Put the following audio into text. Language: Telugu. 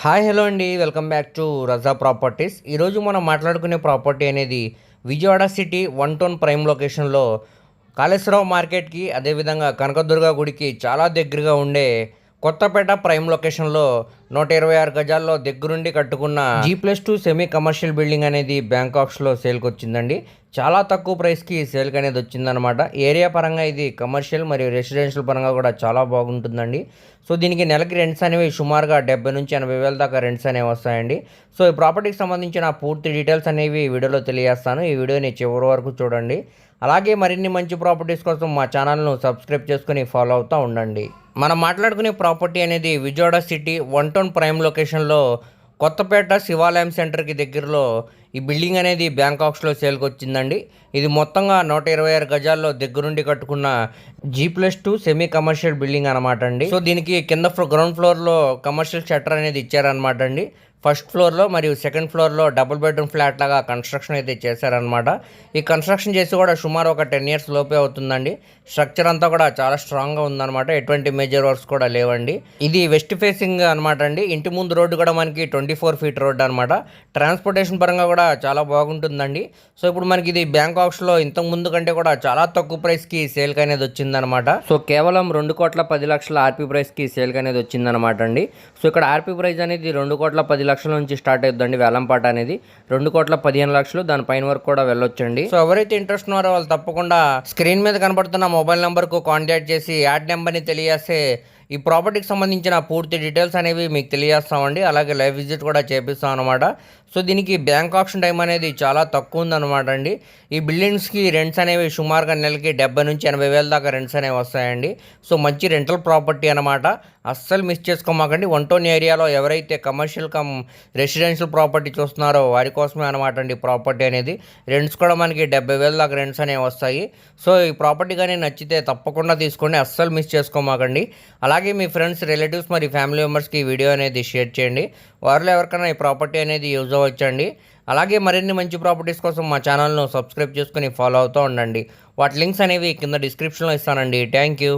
హాయ్ హలో అండి, welcome back to Raza properties. ఈరోజు మనం మాట్లాడుకునే ప్రాపర్టీ అనేది విజయవాడ సిటీ 1 టౌన్ ప్రైమ్ లొకేషన్లో కాళేశ్వరరావు మార్కెట్కి, అదేవిధంగా కనకదుర్గ గుడికి చాలా దగ్గరగా ఉండే కొత్తపేట ప్రైమ్ లొకేషన్లో 126 గజాల్లో దగ్గరుండి కట్టుకున్న G+2 సెమీ కమర్షియల్ బిల్డింగ్ అనేది బ్యాంకాక్స్లో సేల్కి వచ్చిందండి. చాలా తక్కువ ప్రైస్కి సేల్కి అనేది వచ్చిందనమాట. ఏరియా పరంగా ఇది కమర్షియల్ మరియు రెసిడెన్షియల్ పరంగా కూడా చాలా బాగుంటుందండి. సో దీనికి నెలకి రెంట్స్ అనేవి సుమారుగా 70 నుంచి 80 వేల దాకా రెంట్స్ అనేవి వస్తాయండి. సో ఈ ప్రాపర్టీకి సంబంధించిన పూర్తి డీటెయిల్స్ అనేవి వీడియోలో తెలియజేస్తాను. ఈ వీడియోని చివరి వరకు చూడండి. అలాగే మరిన్ని మంచి ప్రాపర్టీస్ కోసం మా ఛానల్ను సబ్స్క్రైబ్ చేసుకుని ఫాలో అవుతూ ఉండండి. మనం మాట్లాడుకునే ప్రాపర్టీ అనేది విజయవాడ సిటీ 1 టౌన్ ప్రైమ్ లొకేషన్లో కొత్తపేట శివాలయం సెంటర్కి దగ్గరలో ఈ బిల్డింగ్ అనేది బ్యాంకాక్స్లో సేల్కి వచ్చిందండి. ఇది మొత్తంగా 126 గజాల్లో దగ్గరుండి కట్టుకున్న G+2 సెమీ కమర్షియల్ బిల్డింగ్ అనమాట అండి. సో దీనికి కింద గ్రౌండ్ ఫ్లోర్లో కమర్షియల్ షట్టర్ అనేది ఇచ్చారనమాట అండి. ఫస్ట్ ఫ్లోర్లో మరియు సెకండ్ ఫ్లోర్లో డబుల్ బెడ్రూమ్ ఫ్లాట్ లాగా కన్స్ట్రక్షన్ అయితే చేశారనమాట. ఈ కన్స్ట్రక్షన్ చేసి కూడా సుమారు ఒక 10 ఇయర్స్ లోపే అవుతుందండి. స్ట్రక్చర్ అంతా కూడా చాలా స్ట్రాంగ్గా ఉందన్నమాట. ఎటువంటి మేజర్ వర్క్స్ కూడా లేవండి. ఇది వెస్ట్ ఫేసింగ్ అనమాట అండి. ఇంటి ముందు రోడ్డు కూడా మనకి 24 ఫీట్ రోడ్డు అనమాట. ట్రాన్స్పోర్టేషన్ పరంగా కూడా చాలా బాగుంటుందండి. సో ఇప్పుడు మనకి ఇది బ్యాంకాక్స్లో ఇంతకు ముందు కంటే కూడా చాలా తక్కువ ప్రైస్కి సేల్కి అనేది వచ్చిందనమాట. సో కేవలం 2,10,00,000 ఆర్పీ ప్రైస్కి సేల్కి అనేది వచ్చిందనమాట అండి. సో ఇక్కడ ఆర్పీ ప్రైస్ అనేది 2,10,00,000 నుంచి స్టార్ట్ అవుతుందండి. వేలంపాట అనేది 2,15,00,000 దానిపైన వరకు కూడా వెళ్ళొచ్చండి. సో ఎవరైతే ఇంట్రెస్ట్ ఉన్నారో వాళ్ళు తప్పకుండా స్క్రీన్ మీద కనబడుతున్న మొబైల్ నెంబర్కు కాంటాక్ట్ చేసి యాడ్ నెంబర్ని తెలియజేస్తే ఈ ప్రాపర్టీకి సంబంధించిన పూర్తి డీటెయిల్స్ అనేవి మీకు తెలియజేస్తామండి. అలాగే లైవ్ విజిట్ కూడా చేపిస్తాం అనమాట. సో దీనికి బ్యాంక్ ఆప్షన్ టైం అనేది చాలా తక్కువ ఉందన్నమాట అండి. ఈ బిల్డింగ్స్కి రెంట్స్ అనేవి సుమారుగా నెలకి 70 నుంచి 80 వేల దాకా రెంట్స్ అనేవి వస్తాయండి. సో మంచి రెంటల్ ప్రాపర్టీ అనమాట. అస్సలు మిస్ చేసుకోమాకండి. 1 టౌన్ ఏరియాలో ఎవరైతే కమర్షియల్ రెసిడెన్షియల్ ప్రాపర్టీ చూస్తున్నారో వారి కోసమే అనమాట అండి ప్రాపర్టీ అనేది. రెంట్స్ కూడా మనకి 70 వేల దాకా రెంట్స్ అనేవి వస్తాయి. సో ఈ ప్రాపర్టీ కానీ నచ్చితే తప్పకుండా తీసుకోండి, అస్సలు మిస్ చేసుకోమాకండి. అలాగే మీ ఫ్రెండ్స్, రిలేటివ్స్ మరియు ఫ్యామిలీ మెంబర్స్కి ఈ వీడియో అనేది షేర్ చేయండి. వారిలో ఎవరికైనా ఈ ప్రాపర్టీ అనేది యూజ్ అవ్వచ్చండి. అలాగే మరిన్ని మంచి ప్రాపర్టీస్ కోసం మా ఛానల్ను సబ్స్క్రైబ్ చేసుకుని ఫాలో అవుతూ ఉండండి. వాటి లింక్స్ అనేవి కింద డిస్క్రిప్షన్లో ఇస్తానండి. Thank you.